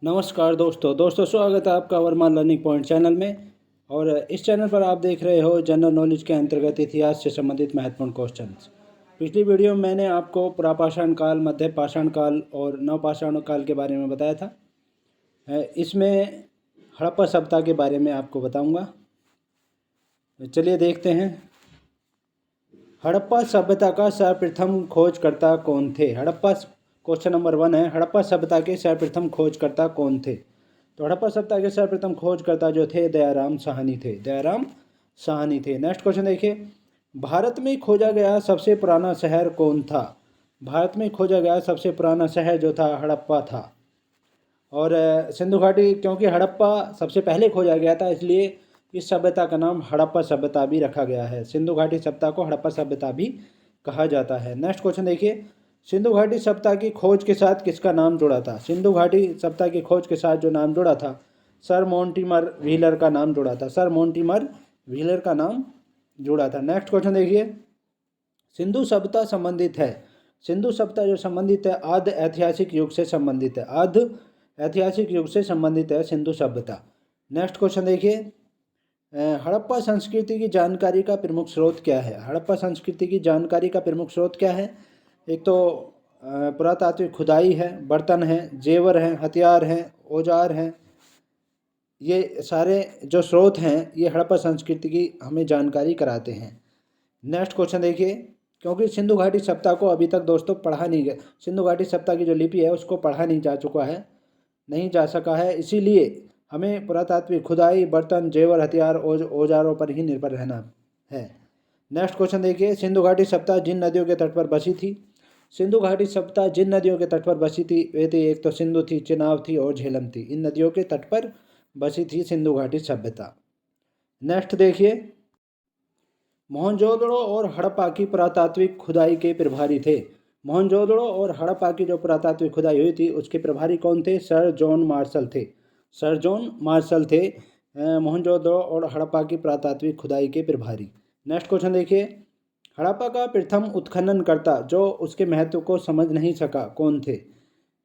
नमस्कार दोस्तों स्वागत है आपका वर्मा लर्निंग पॉइंट चैनल में। और इस चैनल पर आप देख रहे हो जनरल नॉलेज के अंतर्गत इतिहास से संबंधित महत्वपूर्ण क्वेश्चंस। पिछली वीडियो में मैंने आपको पुरापाषाण काल, मध्य पाषाण काल और नवपाषाण काल के बारे में बताया था। इसमें हड़प्पा सभ्यता के बारे में आपको बताऊंगा। चलिए देखते हैं। हड़प्पा सभ्यता का सर्वप्रथम खोजकर्ता कौन थे? क्वेश्चन नंबर 1 है, हड़प्पा सभ्यता के सर्वप्रथम खोजकर्ता कौन थे? तो हड़प्पा सभ्यता के सर्वप्रथम खोजकर्ता जो थे दयाराम साहनी थे। नेक्स्ट क्वेश्चन देखिए, भारत में खोजा गया सबसे पुराना शहर कौन था? भारत में खोजा गया सबसे पुराना शहर जो था हड़प्पा था। और सिंधु घाटी, क्योंकि हड़प्पा सबसे पहले खोजा गया था इसलिए इस सभ्यता का नाम हड़प्पा सभ्यता भी रखा गया है। सिंधु घाटी सभ्यता को हड़प्पा सभ्यता भी कहा जाता है। नेक्स्ट क्वेश्चन देखिए, सिंधु घाटी सभ्यता की खोज के साथ किसका नाम जुड़ा था? सिंधु घाटी सभ्यता की खोज के साथ जो नाम जुड़ा था, सर मोंटिमर व्हीलर का नाम जुड़ा था। सर मोंटिमर व्हीलर का नाम जुड़ा था। नेक्स्ट क्वेश्चन देखिए, सिंधु सभ्यता संबंधित है, सिंधु सभ्यता जो संबंधित है आद्य ऐतिहासिक युग से संबंधित है, आद्य ऐतिहासिक युग से संबंधित है सिंधु सभ्यता। नेक्स्ट क्वेश्चन देखिए, हड़प्पा संस्कृति की जानकारी का प्रमुख स्रोत क्या है? हड़प्पा संस्कृति की जानकारी का प्रमुख स्रोत क्या है? एक तो पुरातात्विक खुदाई है, बर्तन हैं, जेवर हैं, हथियार हैं, औजार हैं। ये सारे जो स्रोत हैं ये हड़प्पा संस्कृति की हमें जानकारी कराते हैं। नेक्स्ट क्वेश्चन देखिए, क्योंकि सिंधु घाटी सभ्यता को अभी तक दोस्तों पढ़ा नहीं गया, सिंधु घाटी सभ्यता की जो लिपि है उसको पढ़ा नहीं जा सका है, इसीलिए हमें पुरातात्विक खुदाई, बर्तन, जेवर, हथियार, औजारों पर ही निर्भर रहना है। नेक्स्ट क्वेश्चन देखिए, सिंधु घाटी सभ्यता जिन नदियों के तट पर बसी थी? सिंधु घाटी सभ्यता जिन नदियों के तट पर बसी थी वे थी, एक तो सिंधु थी, चिनाब थी और झेलम थी। इन नदियों के तट पर बसी थी सिंधु घाटी सभ्यता। नेक्स्ट देखिए, मोहनजोदड़ो और हड़प्पा की पुरातात्विक खुदाई के प्रभारी थे। मोहनजोदड़ो और हड़प्पा की जो पुरातात्विक खुदाई हुई थी उसके प्रभारी कौन थे? सर जॉन मार्शल थे। सर जॉन मार्शल थे मोहनजोदड़ो और हड़प्पा की पुरातात्विक खुदाई के प्रभारी। नेक्स्ट क्वेश्चन देखिए, हड़प्पा का प्रथम उत्खननकर्ता जो उसके महत्व को समझ नहीं सका कौन थे?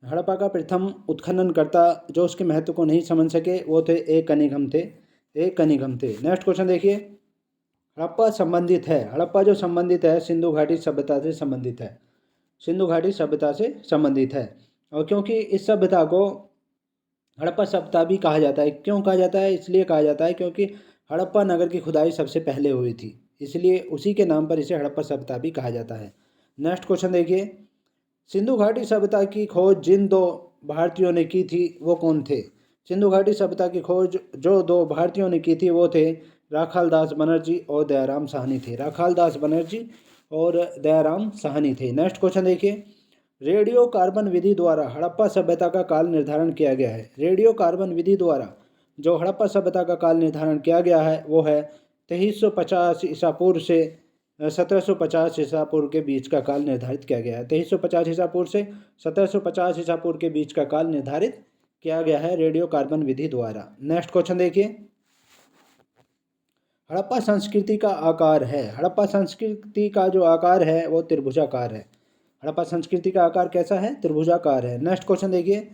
हड़प्पा का प्रथम उत्खननकर्ता जो उसके महत्व को नहीं समझ सके वो थे ए कनिंघम थे। नेक्स्ट क्वेश्चन देखिए, हड़प्पा संबंधित है, हड़प्पा जो संबंधित है सिंधु घाटी सभ्यता से संबंधित है, सिंधु घाटी सभ्यता से संबंधित है। और क्योंकि इस सभ्यता को हड़प्पा सभ्यता भी कहा जाता है, क्यों कहा जाता है? इसलिए कहा जाता है क्योंकि हड़प्पा नगर की खुदाई सबसे पहले हुई थी, इसलिए उसी के नाम पर इसे हड़प्पा सभ्यता भी कहा जाता है। नेक्स्ट क्वेश्चन देखिए, सिंधु घाटी सभ्यता की खोज जिन दो भारतीयों ने की थी वो कौन थे? सिंधु घाटी सभ्यता की खोज जो दो भारतीयों ने की थी वो थे राखाल दास बनर्जी और दयाराम साहनी थे। राखाल दास बनर्जी और दयाराम साहनी थे। नेक्स्ट क्वेश्चन देखिए, रेडियो कार्बन विधि द्वारा हड़प्पा सभ्यता का काल निर्धारण किया गया है। रेडियो कार्बन विधि द्वारा जो हड़प्पा सभ्यता का काल निर्धारण किया गया है वो है 2350 ईसा पूर्व से 1750 ईसा पूर्व के बीच का काल निर्धारित किया गया है। 2350 ईसा पूर्व से 1750 ईसा पूर्व के बीच का काल निर्धारित किया गया है रेडियो कार्बन विधि द्वारा। नेक्स्ट क्वेश्चन देखिए, हड़प्पा संस्कृति का आकार है, हड़प्पा संस्कृति का जो आकार है वो त्रिभुजाकार है। हड़प्पा संस्कृति का आकार कैसा है? त्रिभुजाकार है। नेक्स्ट क्वेश्चन देखिए,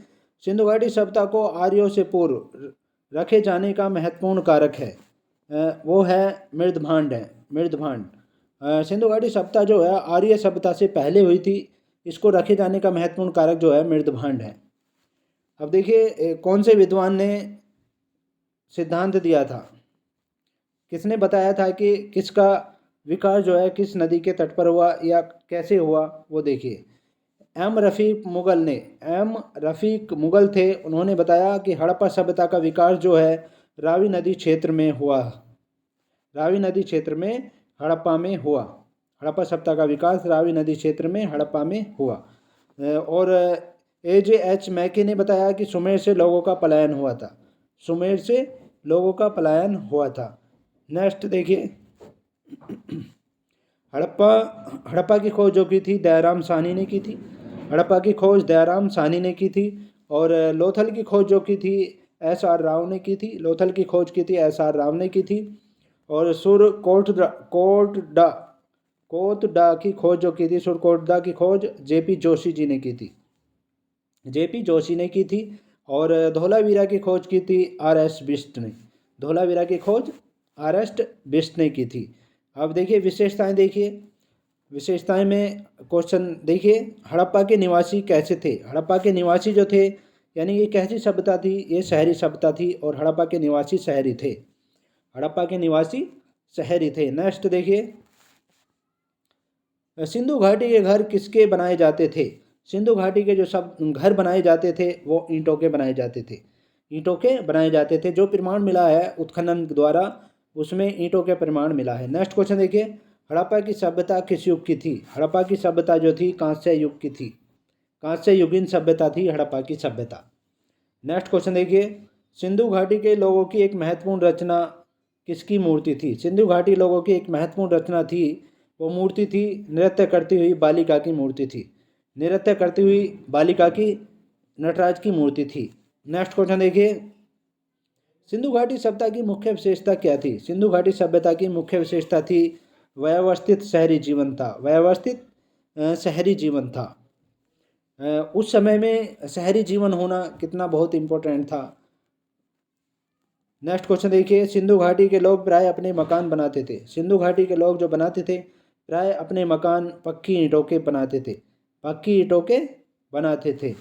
सिंधु घाटी सभ्यता को आर्यों से पूर्व रखे जाने का महत्वपूर्ण कारक है, वो है मृदभांड है, मृदभांड। सिंधु घाटी सभ्यता जो है आर्य सभ्यता से पहले हुई थी, इसको रखे जाने का महत्वपूर्ण कारक जो है मृदभांड है। अब देखिए कौन से विद्वान ने सिद्धांत दिया था, किसने बताया था कि किसका विकास जो है किस नदी के तट पर हुआ या कैसे हुआ, वो देखिए। एम रफ़ीक मुगल थे, उन्होंने बताया कि हड़प्पा सभ्यता का विकास जो है रावी नदी क्षेत्र में हुआ, रावी नदी क्षेत्र में हड़प्पा में हुआ। हड़प्पा सभ्यता का विकास रावी नदी क्षेत्र में हड़प्पा में हुआ। और AJ मैके ने बताया कि सुमेर से लोगों का पलायन हुआ था, सुमेर से लोगों का पलायन हुआ था। नेक्स्ट देखिए, हड़प्पा की खोज जो की थी दयाराम साहनी ने की थी, हड़प्पा की खोज दयाराम साहनी ने की थी। और लोथल की खोज जो की थी SR राव ने की थी, लोथल की खोज की थी SR राव ने की थी। और कोटडा की खोज जो की थी, सुरकोटडा की खोज JP जोशी जी ने की थी, JP जोशी ने की थी। और धोलावीरा की खोज की थी R.S. बिष्ट ने। धोलावीरा की खोज R.S. बिष्ट ने की थी। अब देखिए विशेषताएं, देखिए विशेषताएं में क्वेश्चन देखिए, हड़प्पा के निवासी कैसे थे। हड़प्पा के निवासी जो थे, यानी ये कैसी सभ्यता थी, ये शहरी सभ्यता थी और हड़प्पा के निवासी शहरी थे। हड़प्पा के निवासी शहरी थे। नेक्स्ट देखिए, सिंधु घाटी के घर किसके बनाए जाते थे। सिंधु घाटी के जो सब घर बनाए जाते थे वो ईंटों के बनाए जाते थे। ईंटों के बनाए जाते थे। जो प्रमाण मिला है उत्खनन द्वारा, उसमें ईंटों के प्रमाण मिला है। नेक्स्ट क्वेश्चन देखिए, हड़प्पा की सभ्यता किस युग की थी। हड़प्पा की सभ्यता जो थी कांस्य युग की थी। कांस्य युगीन सभ्यता थी हड़प्पा की सभ्यता। नेक्स्ट क्वेश्चन देखिए, सिंधु घाटी के लोगों की एक महत्वपूर्ण रचना किसकी मूर्ति थी। सिंधु घाटी लोगों की एक महत्वपूर्ण रचना थी, वो मूर्ति थी नृत्य करती हुई बालिका की मूर्ति थी। नृत्य करती हुई बालिका की नटराज की मूर्ति थी। नेक्स्ट क्वेश्चन देखिए, सिंधु घाटी सभ्यता की मुख्य विशेषता क्या थी। सिंधु घाटी सभ्यता की मुख्य विशेषता थी व्यवस्थित शहरी जीवन था। व्यवस्थित शहरी जीवन था। उस समय में शहरी जीवन होना कितना बहुत इम्पोर्टेंट था। नेक्स्ट क्वेश्चन देखिए, सिंधु घाटी के लोग प्राय अपने मकान बनाते थे। सिंधु घाटी के लोग जो बनाते थे प्राय अपने मकान पक्की ईंटों के बनाते थे। पक्की ईंटों के बनाते थे।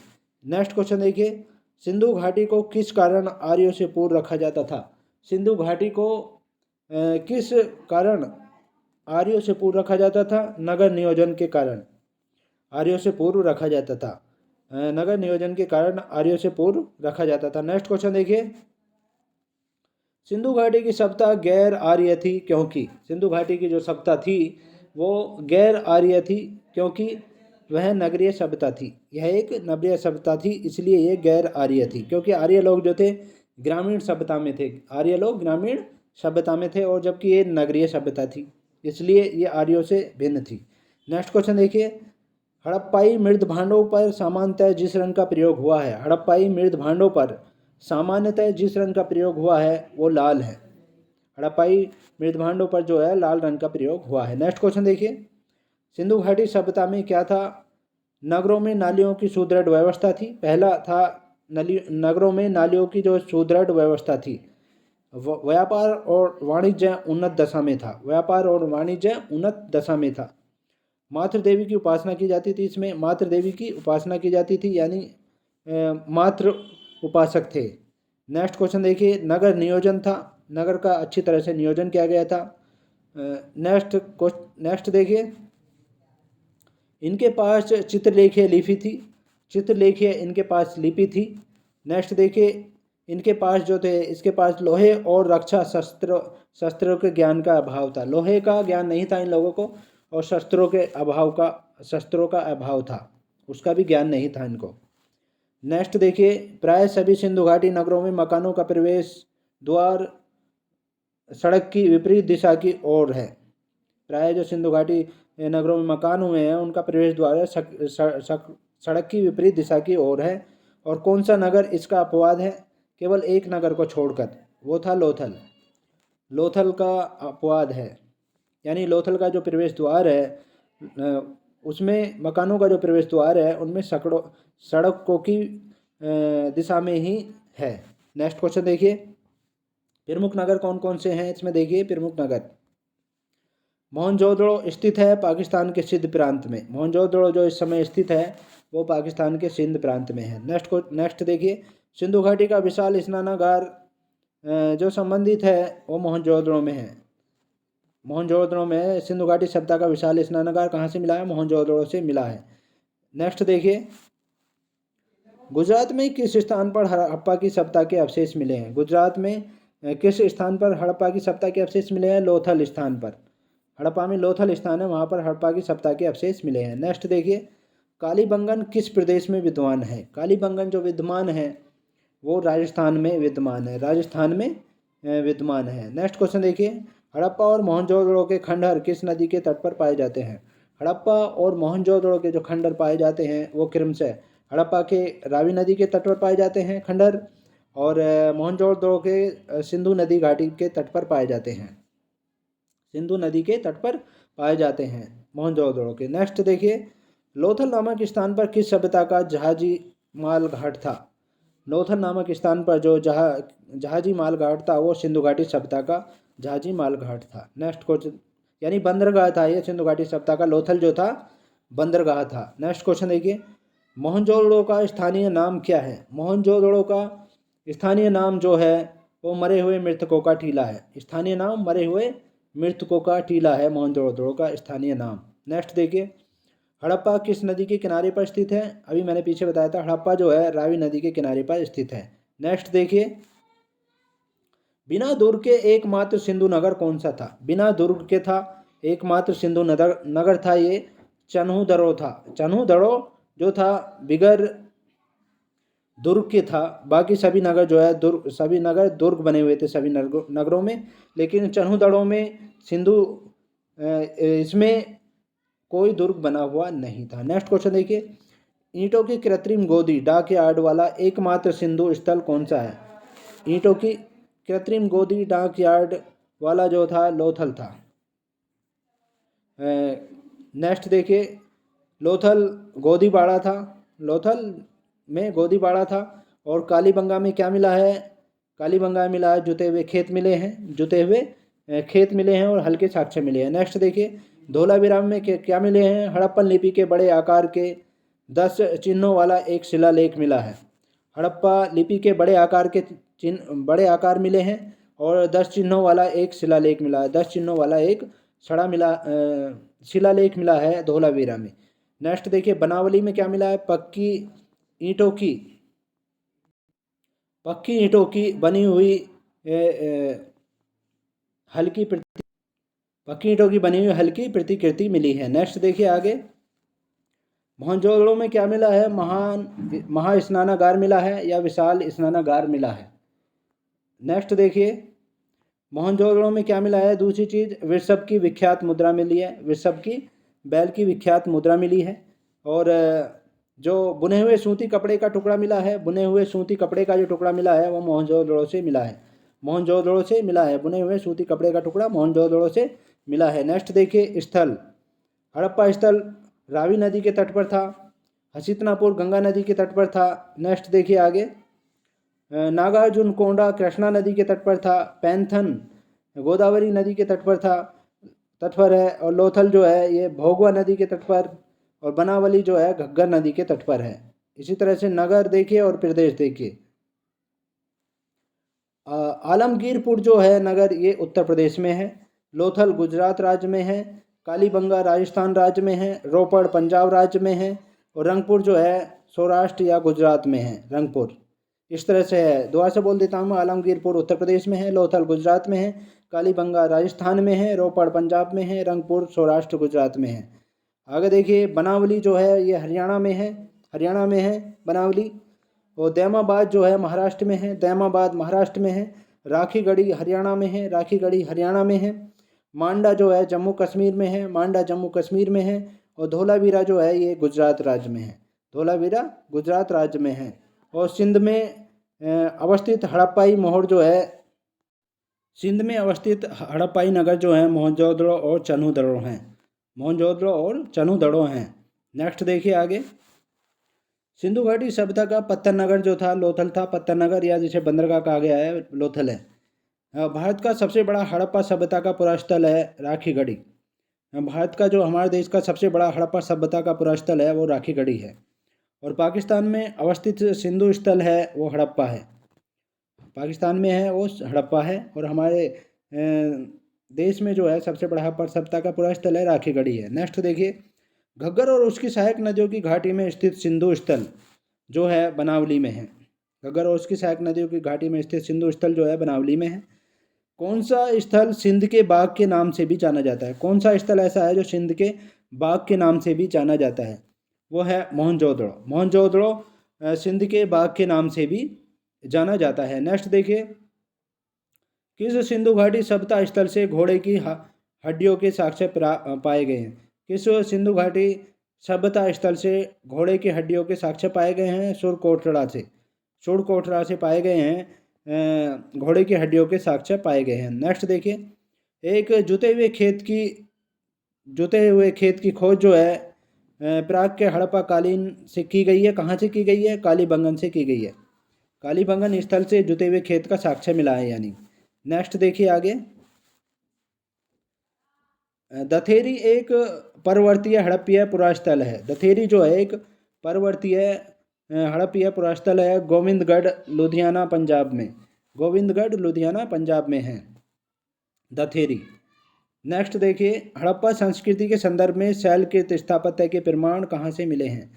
नेक्स्ट क्वेश्चन देखिए, सिंधु घाटी को किस कारण आर्यों से पूर्व रखा जाता था। सिंधु घाटी को किस कारण आर्यों से पूर्व रखा जाता था। नगर नियोजन के कारण आर्यों से पूर्व रखा जाता था। नगर नियोजन के कारण आर्यों से पूर्व रखा जाता था। नेक्स्ट क्वेश्चन देखिए, सिंधु घाटी की सभ्यता गैर आर्य थी क्योंकि। सिंधु घाटी की जो सभ्यता थी वो गैर आर्य थी क्योंकि वह नगरीय सभ्यता थी। यह एक नगरीय सभ्यता थी, इसलिए ये गैर आर्य थी। क्योंकि आर्य लोग जो थे ग्रामीण सभ्यता में थे। आर्य लोग ग्रामीण सभ्यता में थे और जबकि ये नगरीय सभ्यता थी, इसलिए ये आर्यों से भिन्न थी। नेक्स्ट क्वेश्चन देखिए, हड़प्पाई मृद भांडों पर सामान्यतः जिस रंग का प्रयोग हुआ है। हड़प्पाई मृद भांडों पर सामान्यतः जिस रंग का प्रयोग हुआ है वो लाल है। हड़प्पाई मृद भांडों पर जो है लाल रंग का प्रयोग हुआ है। नेक्स्ट क्वेश्चन देखिए, सिंधु घाटी सभ्यता में क्या था। नगरों में नालियों की सुदृढ़ व्यवस्था थी। पहला था नगरों में नालियों की जो सुदृढ़ व्यवस्था थी। व्यापार और वाणिज्य उन्नत दशा में था। व्यापार और वाणिज्य उन्नत दशा में था। मातृ देवी की उपासना की जाती थी। इसमें मातृ देवी की उपासना की जाती थी, यानी मातृ उपासक थे। नेक्स्ट क्वेश्चन देखिए, नगर नियोजन था। नगर का अच्छी तरह से नियोजन किया गया था। नेक्स्ट देखिए, इनके पास चित्रलेखीय लिपि थी। चित्रलेखीय इनके पास लिपि थी। नेक्स्ट देखिए, इनके पास जो थे इसके पास लोहे और रक्षा शस्त्रों के ज्ञान का अभाव था। लोहे का ज्ञान नहीं था इन लोगों को और शस्त्रों का अभाव था, उसका भी ज्ञान नहीं था इनको। नेक्स्ट देखिए, प्राय सभी सिंधु घाटी नगरों में मकानों का प्रवेश द्वार सड़क की विपरीत दिशा की ओर है। प्राय जो सिंधु घाटी नगरों में मकान हुए हैं उनका प्रवेश द्वार सड़क की विपरीत दिशा की ओर है। और कौन सा नगर इसका अपवाद है। केवल एक नगर को छोड़कर, वो था लोथल। लोथल का अपवाद है, यानी लोथल का जो प्रवेश द्वार है उसमें मकानों का जो प्रवेश द्वार है उनमें सड़कों की दिशा में ही है। नेक्स्ट क्वेश्चन देखिए, प्रमुख नगर कौन कौन से हैं। इसमें देखिए, प्रमुख नगर मोहनजोदड़ो स्थित है पाकिस्तान के सिंध प्रांत में। मोहनजोदड़ो जो इस समय स्थित है वो पाकिस्तान के सिंध प्रांत में है। नेक्स्ट देखिए, सिंधु घाटी का विशाल स्नानागार जो संबंधित है वो मोहनजोदड़ो में है। मोहनजोदड़ो में सिंधु घाटी सभ्यता का विशाल स्नानागार कहाँ से मिला है। मोहनजोदड़ो से मिला है। नेक्स्ट देखिए, गुजरात में किस स्थान पर हड़प्पा की सभ्यता के अवशेष मिले हैं। गुजरात में किस स्थान पर हड़प्पा की सभ्यता के अवशेष मिले हैं। लोथल स्थान पर। हड़प्पा में लोथल स्थान है, वहाँ पर हड़प्पा की सभ्यता के अवशेष मिले हैं। नेक्स्ट देखिए, कालीबंगन किस प्रदेश में विद्यमान है। कालीबंगन जो विद्यमान है वो राजस्थान में विद्यमान है। राजस्थान में विद्यमान है। नेक्स्ट क्वेश्चन देखिए, हड़प्पा और मोहनजोदड़ो के खंडहर किस नदी के तट पर पाए जाते हैं। हड़प्पा और मोहनजोदड़ो के जो खंडहर पाए जाते हैं वो क्रमशः हड़प्पा के रावी नदी के तट पर पाए जाते हैं खंडहर, और मोहनजोदड़ो के सिंधु नदी घाटी के तट पर पाए जाते हैं। सिंधु नदी के तट पर पाए जाते हैं मोहनजोदड़ो के। नेक्स्ट देखिए, लोथल नामक स्थान पर किस सभ्यता का जहाजी माल घाट था। लोथल नामक स्थान पर जो जहाजी माल घाट था वो सिंधु घाटी सभ्यता का जहाजी माल घाट था। नेक्स्ट क्वेश्चन, यानी बंदरगाह था ये सिंधु घाटी सभ्यता का। लोथल जो था बंदरगाह था। नेक्स्ट क्वेश्चन देखिए, मोहनजोदड़ो का स्थानीय नाम क्या है? मोहनजोदड़ो का स्थानीय नाम जो है वो मरे हुए मृतकों का टीला है। स्थानीय नाम मरे हुए मृतकों का टीला है मोहनजोदड़ो का स्थानीय नाम। नेक्स्ट देखिए, हड़प्पा किस नदी के किनारे पर स्थित है? अभी मैंने पीछे बताया था, हड़प्पा जो है रावी नदी के किनारे पर स्थित है। नेक्स्ट देखिए, बिना दुर्ग के एकमात्र सिंधु नगर कौन सा था? बिना दुर्ग के था एकमात्र सिंधु नगर था ये चन्हूदड़ो था। चन्हूदड़ो जो था बिगर दुर्ग के था। बाकी सभी नगर जो है सभी नगर दुर्ग बने हुए थे सभी नगरों में, लेकिन चन्हूदड़ो में सिंधु इसमें कोई दुर्ग बना हुआ नहीं था। नेक्स्ट क्वेश्चन देखिए, ईंटों की कृत्रिम गोदी डाक यार्ड वाला एकमात्र सिंधु स्थल कौन सा है? ईंटों की कृत्रिम गोदी डाक यार्ड वाला जो था लोथल था। नेक्स्ट देखिए, लोथल गोदीबाड़ा था। लोथल में गोदीबाड़ा था। और कालीबंगा में क्या मिला है? कालीबंगा में मिला है जुते हुए खेत मिले हैं, जुते हुए खेत मिले हैं और हल्के साक्ष्य मिले हैं। नेक्स्ट देखिए, धोलावीरा में क्या मिले हैं? हड़प्पन लिपि के बड़े आकार के 10 चिन्हों वाला एक शिलालेख मिला है। हड़प्पा लिपि के बड़े आकार के बड़े आकार मिले हैं और 10 चिन्हों वाला एक शिलालेख मिला है। 10 चिन्हों वाला एक शिलालेख मिला है धोलावीरा में। नेक्स्ट देखिए, बनावली में क्या मिला है? पक्की ईंटों की बनी हुई हल्की प्रतिकृति मिली है। नेक्स्ट देखिए आगे, मोहनजोदड़ो में क्या मिला है? महास्नानागार मिला है या विशाल स्नानागार मिला है। नेक्स्ट देखिए, मोहनजोदड़ो में क्या मिला है? दूसरी चीज, वृषभ की विख्यात मुद्रा मिली है। वृषभ की बैल की विख्यात मुद्रा मिली है। और जो बुने हुए सूती कपड़े का टुकड़ा मिला है, बुने हुए सूती कपड़े का जो टुकड़ा मिला है वो मोहनजोदड़ो से मिला है। मोहनजोदड़ो से मिला है। बुने हुए सूती कपड़े का टुकड़ा मोहनजोदड़ो से मिला है। नेक्स्ट देखिए, स्थल, हड़प्पा स्थल रावी नदी के तट पर था। हसीतनापुर गंगा नदी के तट पर था। नेक्स्ट देखिए आगे, नागार्जुन कोंडा कृष्णा नदी के तट पर था। पैंथन गोदावरी नदी के तट पर है। और लोथल जो है ये भोगवा नदी के तट पर, और बनावली जो है घग्गर नदी के तट पर है। इसी तरह से नगर देखिए और प्रदेश देखिए। आलमगीरपुर जो है नगर ये उत्तर प्रदेश में है। लोथल गुजरात राज्य में है। कालीबंगा राजस्थान राज्य में है। रोपड़ पंजाब राज्य में है। और रंगपुर जो है सौराष्ट्र या गुजरात में है। रंगपुर इस तरह से है। दोबारा से बोल देता हूँ, आलमगीरपुर उत्तर प्रदेश में है, लोथल गुजरात में है, कालीबंगा राजस्थान में है, रोपड़ पंजाब में है, रंगपुर सौराष्ट्र गुजरात में है। आगे देखिए, बनावली जो है ये हरियाणा में है बनावली। और दैमाबाद जो है महाराष्ट्र में है, दैमाबाद महाराष्ट्र में है। राखीगढ़ी हरियाणा में है, राखीगढ़ी हरियाणा में है। मांडा जो है जम्मू कश्मीर में है, मांडा जम्मू कश्मीर में है। और धोलावीरा जो है ये गुजरात राज्य में है, धोलावीरा गुजरात राज्य में है। और सिंध में अवस्थित हड़प्पाई मोहर जो है, सिंध में अवस्थित हड़प्पाई नगर जो है मोहनजोदड़ो और चन्हूदड़ो हैं। मोहनजोदड़ो और चन्हूदड़ो हैं। नेक्स्ट देखिए आगे, सिंधु घाटी सभ्यता का पत्थर नगर जो था लोथल था। पत्थर नगर या जिसे बंदरगाह कहा गया है लोथल है। भारत का सबसे बड़ा हड़प्पा सभ्यता का पुरास्थल है राखीगढ़ी। भारत का जो हमारे देश का सबसे बड़ा हड़प्पा सभ्यता का पुरास्थल है वो राखीगढ़ी है। और पाकिस्तान में अवस्थित सिंधु स्थल है वो हड़प्पा है। पाकिस्तान में है वो हड़प्पा है। और हमारे देश में जो है सबसे बड़ा हड़प्पा सभ्यता का पुरास्थल है राखीगढ़ी है। नेक्स्ट देखिए, घग्गर और उसकी सहायक नदियों की घाटी में स्थित सिंधु स्थल जो है बनावली में है। घग्गर और उसकी सहायक नदियों की घाटी में स्थित सिंधु स्थल जो है बनावली में है। कौन सा स्थल सिंध के बाग के नाम से भी जाना जाता है? कौन सा स्थल ऐसा है जो सिंध के बाग के नाम से भी जाना जाता है? वो है मोहनजोदड़ो। मोहनजोदड़ो सिंध के बाग के नाम से भी जाना जाता है। नेक्स्ट देखिए, किस सिंधु घाटी सभ्यता स्थल से घोड़े की हड्डियों के साक्ष्य पाए गए हैं? किस सिंधु घाटी सभ्यता स्थल से घोड़े की हड्डियों के साक्ष्य पाए गए हैं? सुरकोटड़ा से पाए गए हैं। घोड़े की हड्डियों के साक्ष्य पाए गए हैं। नेक्स्ट देखिए, एक जुते हुए खेत की खोज जो है प्राग के हड़प्पा कालीन से की गई है। कहाँ से की गई है? कालीबंगन से की गई है। कालीबंगन स्थल से जुते हुए खेत का साक्ष्य मिला है यानी। नेक्स्ट देखिए आगे, दथेरी एक पर्वतीय हड़प्पीय पुरास्थल है। दथेरी जो है एक पर्वतीय हड़प्पीय पुरास्थल है, गोविंदगढ़ लुधियाना पंजाब में। गोविंदगढ़ लुधियाना पंजाब में है दथेरी। नेक्स्ट देखिए, हड़प्पा संस्कृति के संदर्भ में शैलकृत स्थापत्य के प्रमाण कहाँ से मिले हैं।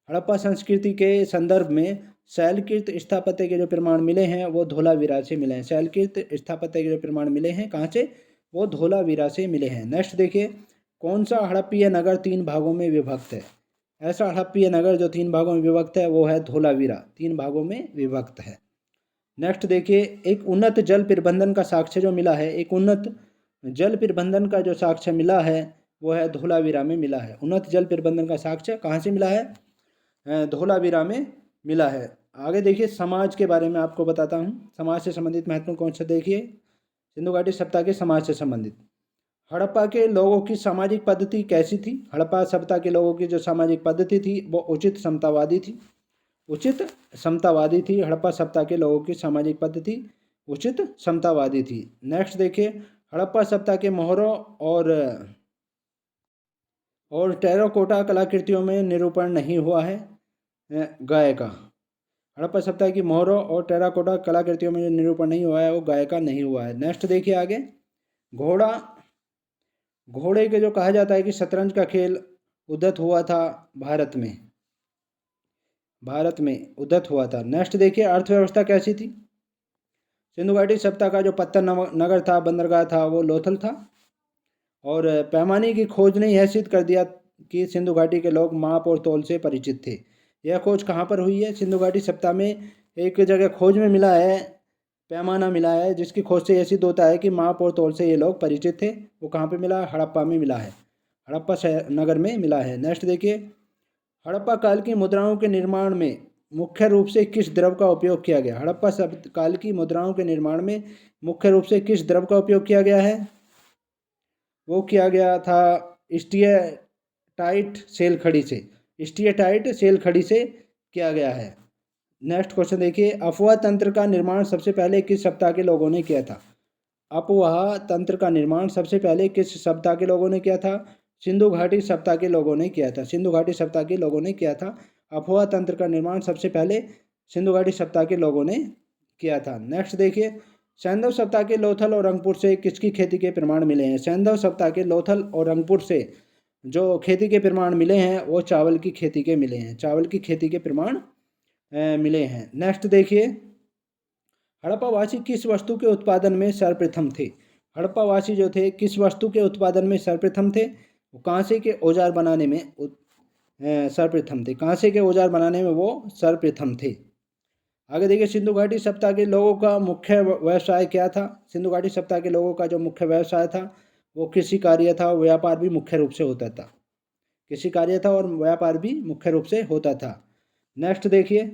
हड़प्पा संस्कृति के संदर्भ में शैलकृत स्थापत्य के जो प्रमाण मिले हैं वो धोलावीरा से मिले हैं। शैलकृत स्थापत्य के जो प्रमाण मिले हैं कहाँ से, वो धोलावीरा से मिले हैं। नेक्स्ट देखिए, कौन सा हड़प्पीय नगर 3 भागों में विभक्त है। ऐसा हड़प्पीय नगर जो 3 भागों में विभक्त है वो है धोलावीरा, 3 भागों में विभक्त है। नेक्स्ट देखिए, एक उन्नत जल प्रबंधन का साक्ष्य जो मिला है, एक उन्नत जल प्रबंधन का जो साक्ष्य मिला है वो है धोलावीरा में मिला है। उन्नत जल प्रबंधन का साक्ष्य कहाँ से मिला है, धोलावीरा में मिला है। आगे देखिए, समाज के बारे में आपको बताता हूँ। समाज से संबंधित महत्वपूर्ण कौन सा, देखिए सिंधु घाटी सभ्यता के समाज से संबंधित। हड़प्पा के लोगों की सामाजिक पद्धति कैसी थी। हड़प्पा सभ्यता के लोगों की जो सामाजिक पद्धति थी वो उचित समतावादी थी। उचित समतावादी थी। हड़प्पा सभ्यता के लोगों की सामाजिक पद्धति उचित समतावादी थी। नेक्स्ट देखिए, हड़प्पा सभ्यता के मोहरों और टेराकोटा कलाकृतियों में निरूपण नहीं हुआ है गाय का। हड़प्पा सभ्यता की मोहरों और टेराकोटा कलाकृतियों में जो निरूपण नहीं हुआ है वो गाय का नहीं हुआ है। नेक्स्ट देखिए आगे, घोड़े के जो कहा जाता है कि शतरंज का खेल उद्भूत हुआ था भारत में उद्भूत हुआ था। नेक्स्ट देखिए, अर्थव्यवस्था कैसी थी। सिंधु घाटी सभ्यता का जो पत्तन नगर था, बंदरगाह था, वो लोथल था। और पैमाने की खोज ने यह सिद्ध कर दिया कि सिंधु घाटी के लोग माप और तौल से परिचित थे। यह खोज कहाँ पर हुई है, सिंधु घाटी सभ्यता में एक जगह खोज में मिला है, पैमाना मिला है, जिसकी खोज से यह सिद्ध होता है कि माप और तौल से ये लोग परिचित थे। वो कहाँ पे मिला, हड़प्पा में मिला है, हड़प्पा नगर में मिला है। नेक्स्ट देखिए, हड़प्पा काल की मुद्राओं के निर्माण में मुख्य रूप से किस द्रव का उपयोग किया गया। हड़प्पा काल की मुद्राओं के निर्माण में मुख्य रूप से किस द्रव का उपयोग किया गया है, वो किया गया था स्टीएटाइट सेल खड़ी से। स्टीएटाइट सेल खड़ी से किया गया है। नेक्स्ट क्वेश्चन देखिए, अफवाह तंत्र का निर्माण सबसे पहले किस सभ्यता के लोगों ने किया था। अफवाह तंत्र का निर्माण सबसे पहले किस सभ्यता के लोगों ने किया था, सिंधु घाटी सभ्यता के लोगों ने किया था। सिंधु घाटी सभ्यता के लोगों ने किया था। अफवाह तंत्र का निर्माण सबसे पहले सिंधु घाटी सभ्यता के लोगों ने किया था। नेक्स्ट देखिए, सैंधव सभ्यता के लोथल और रंगपुर से किसकी खेती के प्रमाण मिले हैं। सैंधव सभ्यता के लोथल और रंगपुर से जो खेती के प्रमाण मिले हैं वो चावल की खेती के मिले हैं। चावल की खेती के प्रमाण मिले हैं। नेक्स्ट देखिए, हड़प्पावासी किस वस्तु के उत्पादन में सर्वप्रथम थे। हड़प्पावासी जो थे किस वस्तु के उत्पादन में सर्वप्रथम थे, वो कांसे के औजार बनाने में सर्वप्रथम थे। कांसे के औजार बनाने में वो सर्वप्रथम थे। आगे देखिए, सिंधु घाटी सभ्यता के लोगों का मुख्य व्यवसाय क्या था। सिंधु घाटी सभ्यता के लोगों का जो मुख्य व्यवसाय था वो कृषि कार्य था। व्यापार भी मुख्य रूप से होता था। कृषि कार्य था और व्यापार भी मुख्य रूप से होता था। नेक्स्ट देखिए,